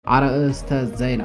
አርእስተ ዜና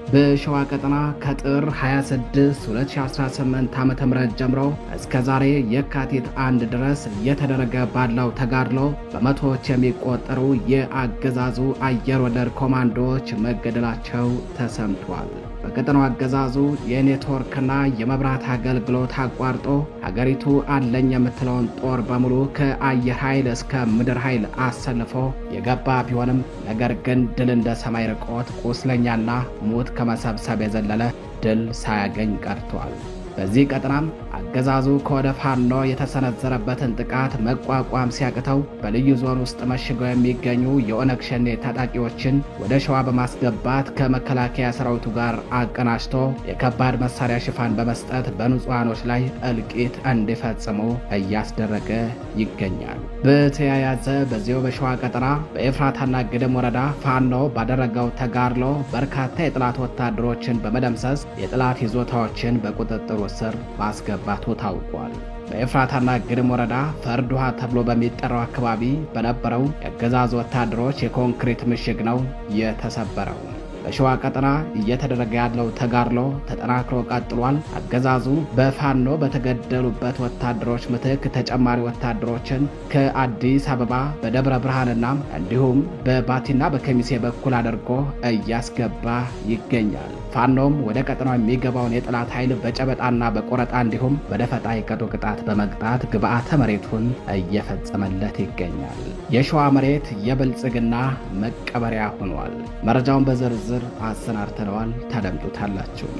በሸዋ ቀጠና ከጥር 26 2018 ዓ.ም ጀምሮ እስከ ዛሬ የካቲት 1 ድረስ እየተደረገ ባለው ተጋድሎ በመቶዎች የሚቆጠሩ የአገዛዙ አየር ወለድ ኮማንዶዎች መገደላቸው ተሰምቷል። በቀጠናው አገዛዙ የኔትወርክና የመብራት አገልግሎት አቋርጦ ሀገሪቱ አለኝ የምትለውን ጦር በሙሉ ከአየር ኃይል እስከ ምድር ኃይል አሰልፎ የገባ ቢሆንም ነገር ግን ድል እንደ ሰማይ ርቆት ቁስለኛና ሙት ከመሰብሰብ የዘለለ ድል ሳያገኝ ቀርቷል። በዚህ ቀጠናም አገዛዙ ከወደ ፋኖ የተሰነዘረበትን ጥቃት መቋቋም ሲያቅተው በልዩ ዞን ውስጥ መሽገው የሚገኙ የኦነግ ሸኔ ታጣቂዎችን ወደ ሸዋ በማስገባት ከመከላከያ ሰራዊቱ ጋር አቀናጅቶ የከባድ መሳሪያ ሽፋን በመስጠት በንጹሃኖች ላይ እልቂት እንዲፈጽሙ እያስደረገ ይገኛል። በተያያዘ በዚሁ በሸዋ ቀጠና በኤፍራታና ግድም ወረዳ ፋኖ ባደረገው ተጋድሎ በርካታ የጥላት ወታደሮችን በመደምሰስ የጥላት ይዞታዎችን በቁጥጥሩ ስር ማስገባቱ ታውቋል። በኤፍራታና ግድም ወረዳ ፈርድ ውሃ ተብሎ በሚጠራው አካባቢ በነበረው የአገዛዙ ወታደሮች የኮንክሪት ምሽግ ነው የተሰበረው። በሸዋ ቀጠና እየተደረገ ያለው ተጋድሎ ተጠናክሮ ቀጥሏል። አገዛዙ በፋኖ በተገደሉበት ወታደሮች ምትክ ተጨማሪ ወታደሮችን ከአዲስ አበባ በደብረ ብርሃንና እንዲሁም በባቲና በከሚሴ በኩል አድርጎ እያስገባ ይገኛል። ፋኖም ወደ ቀጠናው የሚገባውን የጠላት ኃይል በጨበጣና በቆረጣ እንዲሁም በደፈጣ የቀዶ ቅጣት በመቅጣት ግብዓተ መሬቱን እየፈጸመለት ይገኛል። የሸዋ መሬት የብልጽግና መቀበሪያ ሆኗል። መረጃውን በዝርዝር አሰናድተነዋል፣ ታደምጡታላችሁ።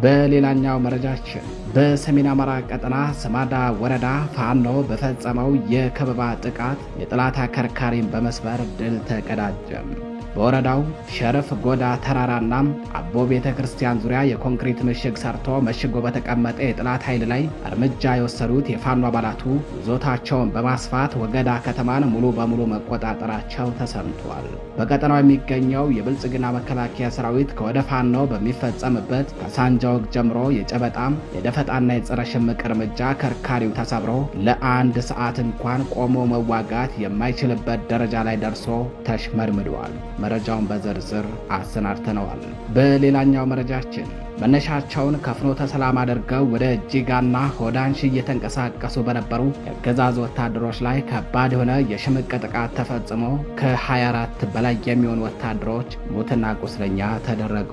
በሌላኛው መረጃችን በሰሜን አማራ ቀጠና ስማዳ ወረዳ ፋኖ በፈጸመው የከበባ ጥቃት የጠላት አከርካሪን በመስበር ድል ተቀዳጀም። በወረዳው ሸረፍ ጎዳ ተራራና አቦ ቤተ ክርስቲያን ዙሪያ የኮንክሪት ምሽግ ሰርቶ መሽጎ በተቀመጠ የጠላት ኃይል ላይ እርምጃ የወሰዱት የፋኖ አባላቱ ይዞታቸውን በማስፋት ወገዳ ከተማን ሙሉ በሙሉ መቆጣጠራቸው ተሰምቷል። በቀጠናው የሚገኘው የብልጽግና መከላከያ ሰራዊት ከወደ ፋኖ በሚፈጸምበት ከሳንጃወግ ጀምሮ የጨበጣም የደፈጣና የጸረ ሽምቅ እርምጃ ከርካሪው ተሰብሮ ለአንድ ሰዓት እንኳን ቆሞ መዋጋት የማይችልበት ደረጃ ላይ ደርሶ ተሽመድምዷል። መረጃውን በዝርዝር አሰናድተነዋል። በሌላኛው መረጃችን መነሻቸውን ከፍኖተ ሰላም አድርገው ወደ ጅጋና ሆዳንሺ እየተንቀሳቀሱ በነበሩ የአገዛዙ ወታደሮች ላይ ከባድ የሆነ የሽምቅ ጥቃት ተፈጽሞ ከ24 በላይ የሚሆኑ ወታደሮች ሙትና ቁስለኛ ተደረጉ።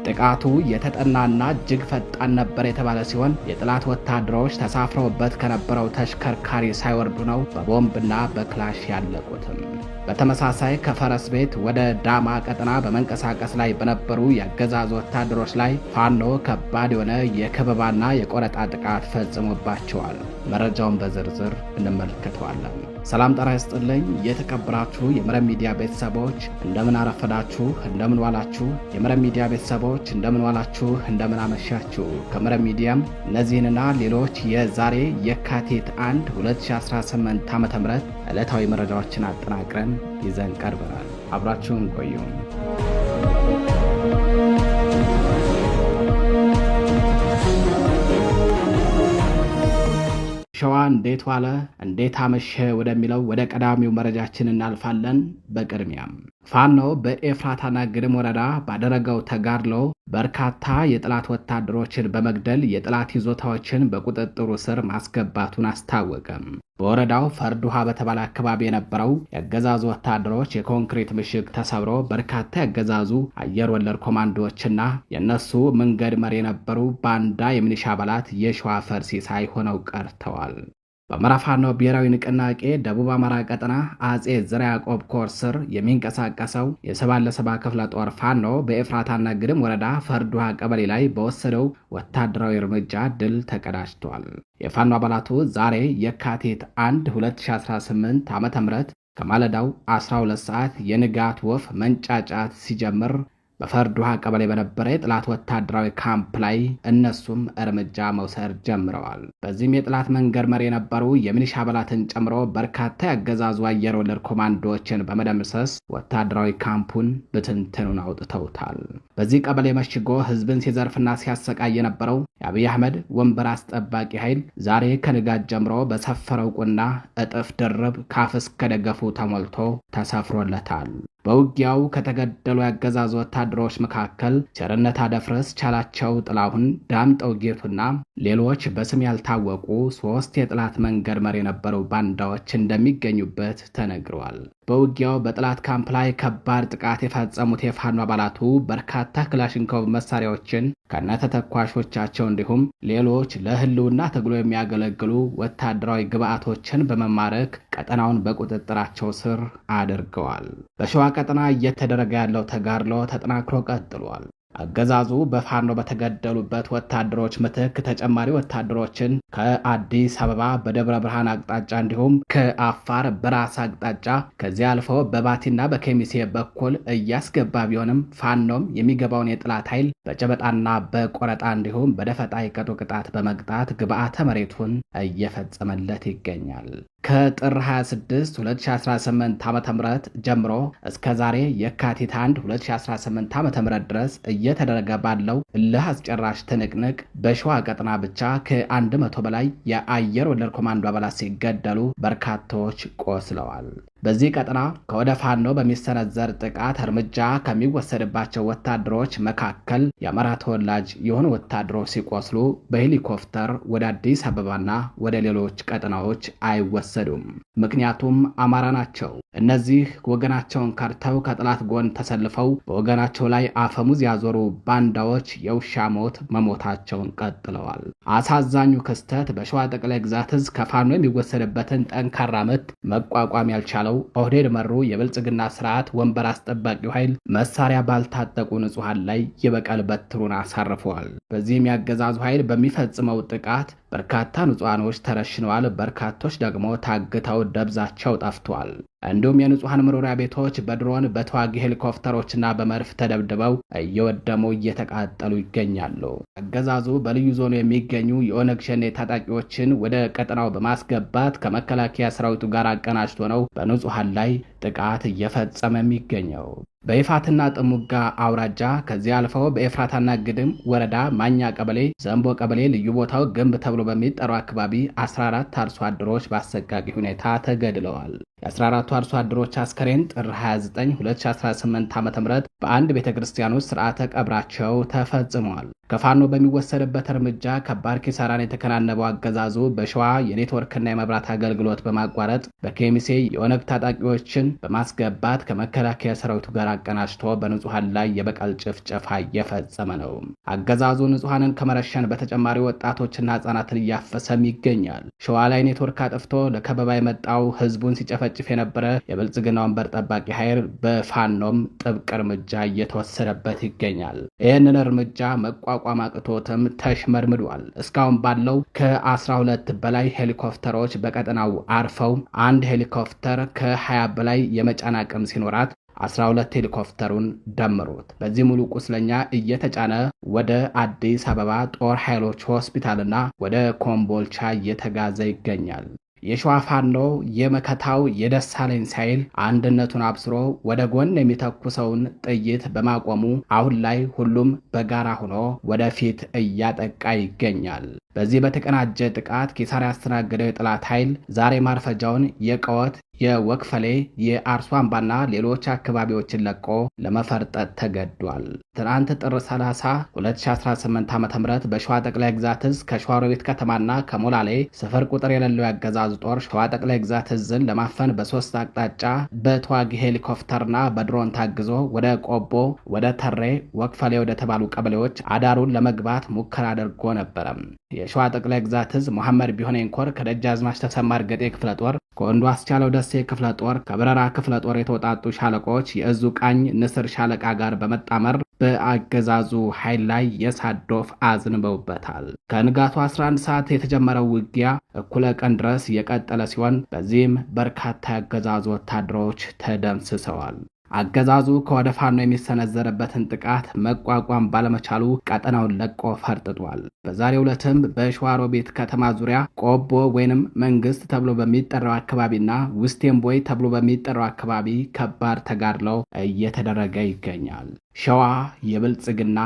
ጥቃቱ የተጠናና እጅግ ፈጣን ነበር የተባለ ሲሆን የጠላት ወታደሮች ተሳፍረውበት ከነበረው ተሽከርካሪ ሳይወርዱ ነው በቦምብና በክላሽ ያለቁትም። በተመሳሳይ ከፈረስ ቤት ወደ ዳማ ቀጠና በመንቀሳቀስ ላይ በነበሩ የአገዛዙ ወታደሮች ላይ ፋኖ ከባድ የሆነ የከበባና የቆረጣ ጥቃት ፈጽሞባቸዋል። መረጃውን በዝርዝር እንመለከተዋለን። ሰላም ጤና ይስጥልኝ። የተከበራችሁ የመረብ ሚዲያ ቤተሰቦች እንደምን አረፈዳችሁ፣ እንደምን ዋላችሁ። የመረብ ሚዲያ ቤተሰቦች እንደምን ዋላችሁ፣ እንደምን አመሻችሁ። ከመረብ ሚዲያም እነዚህንና ሌሎች የዛሬ የካቲት 1 2018 ዓ.ም ዕለታዊ መረጃዎችን አጠናቅረን ይዘን ቀርበናል። አብራችሁን ቆዩ። ሸዋ እንዴት ዋለ እንዴት አመሸ ወደሚለው ወደ ቀዳሚው መረጃችን እናልፋለን። በቅድሚያም ፋኖ በኤፍራታና ግድም ወረዳ ባደረገው ተጋድሎ በርካታ የጠላት ወታደሮችን በመግደል የጠላት ይዞታዎችን በቁጥጥሩ ስር ማስገባቱን አስታወቀም። በወረዳው ፈርድ ውሃ በተባለ አካባቢ የነበረው የአገዛዙ ወታደሮች የኮንክሪት ምሽግ ተሰብሮ በርካታ የአገዛዙ አየር ወለድ ኮማንዶዎችና የእነሱ መንገድ መሪ የነበሩ ባንዳ የሚሊሻ አባላት የሸዋ ፈርሲሳይ ሆነው ቀርተዋል። በአማራ ፋኖ ብሔራዊ ንቅናቄ ደቡብ አማራ ቀጠና አጼ ዘርዓ ያዕቆብ ኮር ስር የሚንቀሳቀሰው የ77 ክፍለ ጦር ፋኖ በኤፍራታና ግድም ወረዳ ፈርድ ውሃ ቀበሌ ላይ በወሰደው ወታደራዊ እርምጃ ድል ተቀዳጅቷል። የፋኖ አባላቱ ዛሬ የካቲት 1 2018 ዓ.ም ከማለዳው 12 ሰዓት የንጋት ወፍ መንጫጫት ሲጀምር በፈርድ ውሃ ቀበሌ በነበረ የጥላት ወታደራዊ ካምፕ ላይ እነሱም እርምጃ መውሰድ ጀምረዋል። በዚህም የጥላት መንገድ መሪ የነበሩ የሚሊሻ አባላትን ጨምሮ በርካታ ያገዛዙ አየር ወለድ ኮማንዶዎችን በመደምሰስ ወታደራዊ ካምፑን ብትንትኑን አውጥተውታል። በዚህ ቀበሌ መሽጎ ህዝብን ሲዘርፍና ሲያሰቃይ የነበረው የአብይ አህመድ ወንበር አስጠባቂ ኃይል ዛሬ ከንጋት ጀምሮ በሰፈረው ቁና እጥፍ ድርብ ካፍ እስከ ደገፉ ተሞልቶ ተሰፍሮለታል። በውጊያው ከተገደሉ ያገዛዙ ወታደሮች መካከል ቸርነት አደፍረስ፣ ቻላቸው ጥላሁን፣ ዳምጠው ጌቱና ሌሎች በስም ያልታወቁ 3 የጥላት መንገድ መሪ የነበሩ ባንዳዎች እንደሚገኙበት ተነግረዋል። በውጊያው በጥላት ካምፕ ላይ ከባድ ጥቃት የፈጸሙት የፋኖ አባላቱ በርካታ ክላሽንኮቭ መሳሪያዎችን ከነተተኳሾቻቸው እንዲሁም ሌሎች ለህልውና ተግሎ የሚያገለግሉ ወታደራዊ ግብዓቶችን በመማረክ ቀጠናውን በቁጥጥራቸው ስር አድርገዋል። በሸዋ ቀጠና እየተደረገ ያለው ተጋድሎ ተጠናክሮ ቀጥሏል። አገዛዙ በፋኖ በተገደሉበት ወታደሮች ምትክ ተጨማሪ ወታደሮችን ከአዲስ አበባ በደብረ ብርሃን አቅጣጫ እንዲሁም ከአፋር በራስ አቅጣጫ ከዚያ አልፎ በባቲና በኬሚሴ በኩል እያስገባ ቢሆንም ፋኖም የሚገባውን የጥላት ኃይል በጨበጣና በቆረጣ እንዲሁም በደፈጣ የቀጡ ቅጣት በመቅጣት ግብዓተ መሬቱን እየፈጸመለት ይገኛል። ከጥር 26 2018 ዓ.ም ጀምሮ እስከ ዛሬ የካቲት 1 2018 ዓ.ም ድረስ እየተደረገ ባለው እልህ አስጨራሽ ትንቅንቅ በሸዋ ቀጠና ብቻ ከ100 በላይ የአየር ወለድ ኮማንዶ አባላት ሲገደሉ በርካታዎች ቆስለዋል። በዚህ ቀጠና ከወደ ፋኖ በሚሰነዘር ጥቃት እርምጃ ከሚወሰድባቸው ወታደሮች መካከል የአማራ ተወላጅ የሆኑ ወታደሮች ሲቆስሉ በሄሊኮፕተር ወደ አዲስ አበባና ወደ ሌሎች ቀጠናዎች አይወሰዱም። ምክንያቱም አማራ ናቸው። እነዚህ ወገናቸውን ከርተው ከጥላት ጎን ተሰልፈው በወገናቸው ላይ አፈሙዝ ያዞሩ ባንዳዎች የውሻ ሞት መሞታቸውን ቀጥለዋል። አሳዛኙ ክስተት በሸዋ ጠቅላይ ግዛት እዝ ከፋኖ የሚወሰድበትን ጠንካራ ምት መቋቋም ያልቻለው ኦህዴድ መሩ የብልጽግና ስርዓት ወንበር አስጠባቂው ኃይል መሳሪያ ባልታጠቁ ንጹሃን ላይ የበቀል በትሩን አሳርፈዋል። በዚህም ያገዛዙ ኃይል በሚፈጽመው ጥቃት በርካታ ንጹሃኖች ተረሽነዋል። በርካቶች ደግሞ ታግተው ደብዛቸው ጠፍቷል። እንዲሁም የንጹሃን መኖሪያ ቤቶች በድሮን በተዋጊ ሄሊኮፕተሮችና በመድፍ ተደብድበው እየወደሙ እየተቃጠሉ ይገኛሉ። አገዛዙ በልዩ ዞኑ የሚገኙ የኦነግ ሸኔ ታጣቂዎችን ወደ ቀጠናው በማስገባት ከመከላከያ ሰራዊቱ ጋር አቀናጅቶ ነው በንጹሃን ላይ ጥቃት እየፈጸመ የሚገኘው። በይፋትና ጥሙጋ አውራጃ ከዚህ አልፈው በኤፍራታና ግድም ወረዳ ማኛ ቀበሌ ዘንቦ ቀበሌ ልዩ ቦታው ግንብ ተብሎ በሚጠራው አካባቢ 14 አርሶ አደሮች በአሰቃቂ ሁኔታ ተገድለዋል። የ14ቱ አርሶ አደሮች አስከሬን ጥር 29 2018 ዓ.ም በአንድ ቤተክርስቲያን ውስጥ ስርዓተ ቀብራቸው ተፈጽሟል። ከፋኖ በሚወሰድበት እርምጃ ከባድ ኪሳራን የተከናነበው አገዛዙ በሸዋ የኔትወርክና የመብራት አገልግሎት በማቋረጥ በኬሚሴ የኦነግ ታጣቂዎችን በማስገባት ከመከላከያ ሰራዊቱ ጋር አቀናጅቶ በንጹሃን ላይ የበቀል ጭፍጨፋ እየፈጸመ ነው። አገዛዙ ንጹሃንን ከመረሸን በተጨማሪ ወጣቶችና ህጻናትን እያፈሰም ይገኛል። ሸዋ ላይ ኔትወርክ አጥፍቶ ለከበባ የመጣው ህዝቡን ሲጨፈጭፍ የነበረ የብልጽግና ወንበር ጠባቂ ኃይል በፋኖም ጥብቅ እርምጃ እየተወሰደበት ይገኛል። ይህንን እርምጃ መቋቋም አቅቶትም ተሽመድምዷል። እስካሁን ባለው ከ12 በላይ ሄሊኮፕተሮች በቀጠናው አርፈው አንድ ሄሊኮፕተር ከ20 በላይ የመጫን አቅም ሲኖራት 12 ሄሊኮፕተሩን ደምሩት። በዚህ ሙሉ ቁስለኛ እየተጫነ ወደ አዲስ አበባ ጦር ኃይሎች ሆስፒታልና ወደ ኮምቦልቻ እየተጋዘ ይገኛል። የሸዋ ፋኖ የመከታው የደሳለኝ ሳይል አንድነቱን አብስሮ ወደ ጎን የሚተኩሰውን ጥይት በማቆሙ አሁን ላይ ሁሉም በጋራ ሆኖ ወደፊት እያጠቃ ይገኛል። በዚህ በተቀናጀ ጥቃት ኪሳራ ያስተናገደው የጠላት ኃይል ዛሬ ማርፈጃውን የቀወት የወክፈሌ የአርሶ አምባና ሌሎች አካባቢዎችን ለቆ ለመፈርጠጥ ተገዷል። ትናንት ጥር 30 2018 ዓ.ም በሸዋ ጠቅላይ ግዛት እዝ ከሸዋሮቢት ከተማና ከሞላሌ ስፍር ቁጥር የሌለው ያገዛዙ ጦር ሸዋ ጠቅላይ ግዛት እዝን ለማፈን በ3 አቅጣጫ በተዋጊ ሄሊኮፕተርና በድሮን ታግዞ ወደ ቆቦ፣ ወደ ተሬ፣ ወክፈሌ ወደ ተባሉ ቀበሌዎች አዳሩን ለመግባት ሙከራ አድርጎ ነበረ። የሸዋ ጠቅላይ ግዛት እዝ መሐመድ ቢሆነኝ ኮር ከደጃዝማች ተሰማ እርገጤ ክፍለ ጦር ከወንዱ አስቻለው ደሴ ክፍለ ጦር ከበረራ ክፍለ ጦር የተወጣጡ ሻለቆች የእዙ ቃኝ ንስር ሻለቃ ጋር በመጣመር በአገዛዙ ኃይል ላይ የሳዶፍ አዝንበውበታል። ከንጋቱ 11 ሰዓት የተጀመረው ውጊያ እኩለ ቀን ድረስ የቀጠለ ሲሆን በዚህም በርካታ የአገዛዙ ወታደሮች ተደምስሰዋል። አገዛዙ ከወደ ፋኖ የሚሰነዘረበትን ጥቃት መቋቋም ባለመቻሉ ቀጠናውን ለቆ ፈርጥጧል። በዛሬው ዕለትም በሸዋሮቢት ከተማ ዙሪያ ቆቦ ወይንም መንግስት ተብሎ በሚጠራው አካባቢና ውስቴንቦይ ተብሎ በሚጠራው አካባቢ ከባድ ተጋድሎ እየተደረገ ይገኛል። ሸዋ የብልጽግና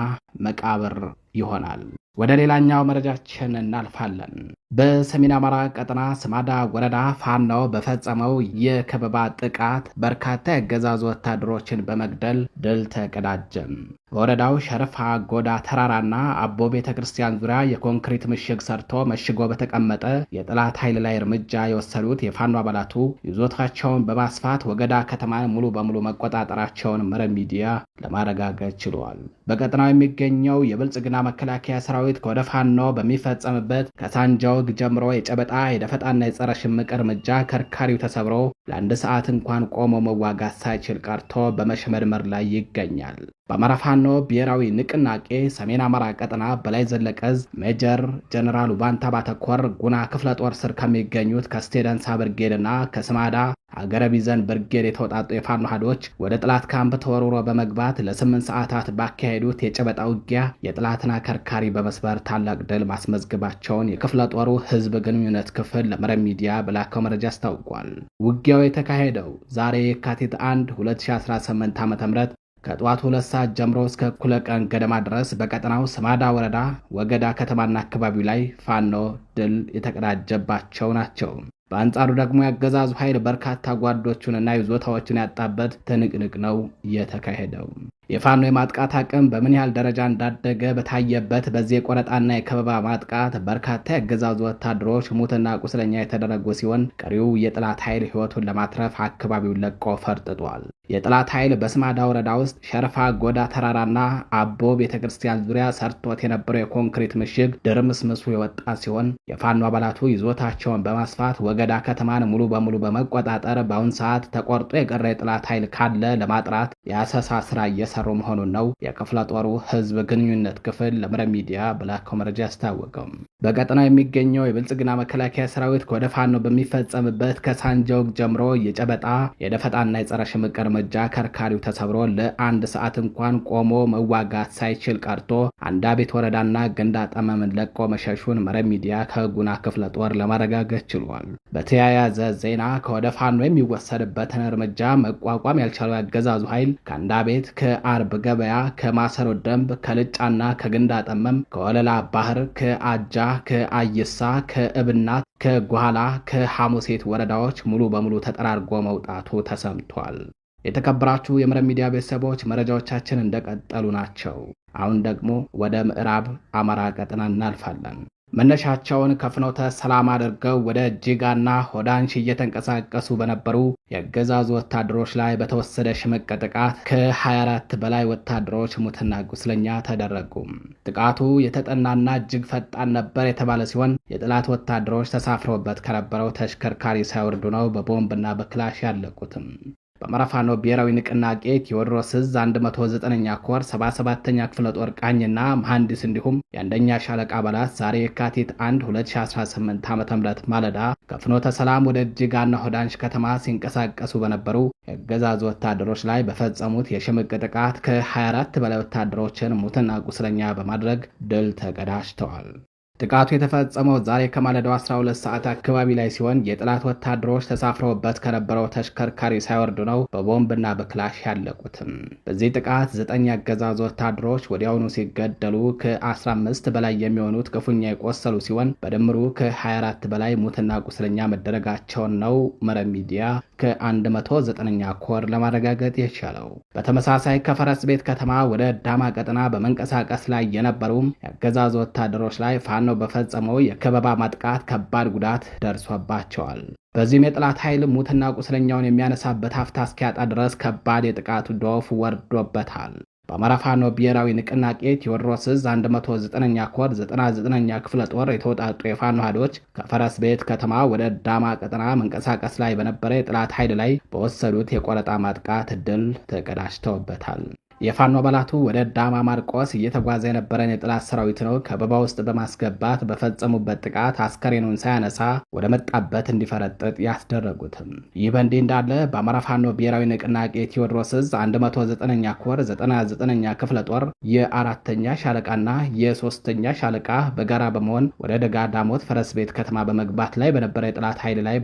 መቃብር ይሆናል። ወደ ሌላኛው መረጃችን እናልፋለን። በሰሜን አማራ ቀጠና ስማዳ ወረዳ ፋኖ በፈጸመው የከበባ ጥቃት በርካታ የአገዛዙ ወታደሮችን በመግደል ድል ተቀዳጀም። በወረዳው ሸርፋ ጎዳ ተራራና አቦ ቤተ ክርስቲያን ዙሪያ የኮንክሪት ምሽግ ሰርቶ መሽጎ በተቀመጠ የጠላት ኃይል ላይ እርምጃ የወሰዱት የፋኖ አባላቱ ይዞታቸውን በማስፋት ወገዳ ከተማን ሙሉ በሙሉ መቆጣጠራቸውን መረብ ሚዲያ ለማረጋገጥ ችሏል። በቀጠናው የሚገኘው የብልጽግና መከላከያ ሰራዊት ከወደ ፋኖ በሚፈጸምበት ከሳንጃው ጀምሮ የጨበጣ የደፈጣና የጸረ ሽምቅ እርምጃ ከርካሪው ተሰብሮ ለአንድ ሰዓት እንኳን ቆሞ መዋጋት ሳይችል ቀርቶ በመሽመድመር ላይ ይገኛል። በአማራ ፋኖ ብሔራዊ ንቅናቄ ሰሜን አማራ ቀጠና በላይ ዘለቀዝ ሜጀር ጀነራል ባንታ ባተኮር ጉና ክፍለ ጦር ስር ከሚገኙት ከስቴደንሳ ብርጌድና ከስማዳ አገረ ቢዘን ብርጌድ የተውጣጡ የፋኖ ኃይሎች ወደ ጥላት ካምፕ ተወርውሮ በመግባት ለ8 ሰዓታት ባካሄዱት የጨበጣ ውጊያ የጥላትን አከርካሪ በመስበር ታላቅ ድል ማስመዝግባቸውን የክፍለ ጦሩ ህዝብ ግንኙነት ክፍል ለመረብ ሚዲያ በላከው መረጃ አስታውቋል። ውጊያው የተካሄደው ዛሬ የካቲት 1 2018 ዓ.ም ከጠዋቱ 2 ሰዓት ጀምሮ እስከ እኩለ ቀን ገደማ ድረስ በቀጠናው ስማዳ ወረዳ ወገዳ ከተማና አካባቢው ላይ ፋኖ ድል የተቀዳጀባቸው ናቸው። በአንጻሩ ደግሞ ያገዛዙ ኃይል በርካታ ጓዶቹንና ይዞታዎችን ያጣበት ትንቅንቅ ነው የተካሄደው። የፋኖ የማጥቃት አቅም በምን ያህል ደረጃ እንዳደገ በታየበት በዚህ የቆረጣና የከበባ ማጥቃት በርካታ ያገዛዙ ወታደሮች ሙትና ቁስለኛ የተደረጉ ሲሆን ቀሪው የጥላት ኃይል ህይወቱን ለማትረፍ አካባቢውን ለቆ ፈርጥጧል። የጥላት ኃይል በስማዳ ወረዳ ውስጥ ሸርፋ ጎዳ ተራራና አቦ ቤተክርስቲያን ዙሪያ ሰርቶት የነበረው የኮንክሪት ምሽግ ድርምስምሱ የወጣ ሲሆን የፋኖ አባላቱ ይዞታቸውን በማስፋት ወገዳ ከተማን ሙሉ በሙሉ በመቆጣጠር በአሁን ሰዓት ተቆርጦ የቀረ የጥላት ኃይል ካለ ለማጥራት የአሰሳ ስራ እየሰሩ መሆኑን ነው የክፍለ ጦሩ ህዝብ ግንኙነት ክፍል ለመረብ ሚዲያ በላከው መረጃ ያስታወቀው። በቀጠናው የሚገኘው የብልጽግና መከላከያ ሰራዊት ከወደ ፋኖ በሚፈጸምበት ከሳንጃውግ ጀምሮ የጨበጣ የደፈጣና የጸረ ሽምቅ እርምጃ ከርካሪው ተሰብሮ ለአንድ ሰዓት እንኳን ቆሞ መዋጋት ሳይችል ቀርቶ አንዳቤት ወረዳና ገንዳ ጠመምን ለቆ መሸሹን መረብ ሚዲያ ከጉና ክፍለ ጦር ለማረጋገጥ ችሏል። በተያያዘ ዜና ከወደ ፋኖ የሚወሰድበትን እርምጃ መቋቋም ያልቻለው ያገዛዙ ኃይል ከአንዳቤት ከአርብ ገበያ ከማሰሮ ደንብ ከልጫና ከገንዳ ጠመም ከወለላ ባህር ከአጃ ከአይሳ ከእብናት ከጓላ ከሐሙሴት ወረዳዎች ሙሉ በሙሉ ተጠራርጎ መውጣቱ ተሰምቷል። የተከበራችሁ የመረብ ሚዲያ ቤተሰቦች መረጃዎቻችን እንደቀጠሉ ናቸው። አሁን ደግሞ ወደ ምዕራብ አማራ ቀጠና እናልፋለን። መነሻቸውን ከፍኖተ ሰላም አድርገው ወደ ጅጋና ሆዳንሽ እየተንቀሳቀሱ በነበሩ የአገዛዙ ወታደሮች ላይ በተወሰደ ሽምቅ ጥቃት ከ24 በላይ ወታደሮች ሙትና ቁስለኛ ተደረጉ። ጥቃቱ የተጠናና እጅግ ፈጣን ነበር የተባለ ሲሆን የጠላት ወታደሮች ተሳፍረውበት ከነበረው ተሽከርካሪ ሳይወርዱ ነው በቦምብና በክላሽ ያለቁትም። በአማራ ፋኖ ብሔራዊ ንቅናቄ ቴዎድሮስ ዕዝ 109ኛ ኮር 77ኛ ክፍለ ጦር ቃኝና መሐንዲስ እንዲሁም የአንደኛ ሻለቃ አባላት ዛሬ የካቲት 1 2018 ዓ.ም ማለዳ ከፍኖተ ሰላም ወደ ጅጋና ሆዳንሽ ከተማ ሲንቀሳቀሱ በነበሩ የአገዛዙ ወታደሮች ላይ በፈጸሙት የሽምቅ ጥቃት ከ24 በላይ ወታደሮችን ሙትና ቁስለኛ በማድረግ ድል ተቀዳጅተዋል። ጥቃቱ የተፈጸመው ዛሬ ከማለዳው 12 ሰዓት አካባቢ ላይ ሲሆን የጠላት ወታደሮች ተሳፍረውበት ከነበረው ተሽከርካሪ ሳይወርዱ ነው በቦምብና በክላሽ ያለቁትም። በዚህ ጥቃት 9 ያገዛዙ ወታደሮች ወዲያውኑ ሲገደሉ ከ15 በላይ የሚሆኑት ክፉኛ የቆሰሉ ሲሆን በድምሩ ከ24 በላይ ሙትና ቁስለኛ መደረጋቸውን ነው መረብ ሚዲያ ከ109ኛ ኮር ለማረጋገጥ የቻለው። በተመሳሳይ ከፈረስ ቤት ከተማ ወደ ዳማ ቀጠና በመንቀሳቀስ ላይ የነበሩ ያገዛዙ ወታደሮች ላይ ፋኖ በፈጸመው የከበባ ማጥቃት ከባድ ጉዳት ደርሶባቸዋል። በዚህም የጠላት ኃይል ሙትና ቁስለኛውን የሚያነሳበት ሀፍታ እስኪያጣ ድረስ ከባድ የጥቃቱ ዶፍ ወርዶበታል። በአማራ ፋኖ ብሔራዊ ንቅናቄ ቴዎድሮስ ዕዝ 109ኛ ኮር 99ኛ ክፍለ ጦር የተወጣጡ የፋኖ ኃይሎች ከፈረስ ቤት ከተማ ወደ ዳማ ቀጠና መንቀሳቀስ ላይ በነበረ የጠላት ኃይል ላይ በወሰዱት የቆረጣ ማጥቃት ድል ተቀዳጅተውበታል። የፋኖ አባላቱ ወደ ዳማ ማርቆስ እየተጓዘ የነበረን የጠላት ሰራዊት ነው ከበባ ውስጥ በማስገባት በፈጸሙበት ጥቃት አስከሬኑን ሳያነሳ ወደ መጣበት እንዲፈረጥጥ ያስደረጉትም። ይህ በእንዲህ እንዳለ በአማራ ፋኖ ብሔራዊ ንቅናቄ ቴዎድሮስ ዕዝ 109ኛ ኮር 99ኛ ክፍለ ጦር የ4ኛ ሻለቃና የ3ኛ ሻለቃ በጋራ በመሆን ወደ ደጋ ዳሞት ፈረስ ቤት ከተማ በመግባት ላይ በነበረ የጠላት ኃይል ላይ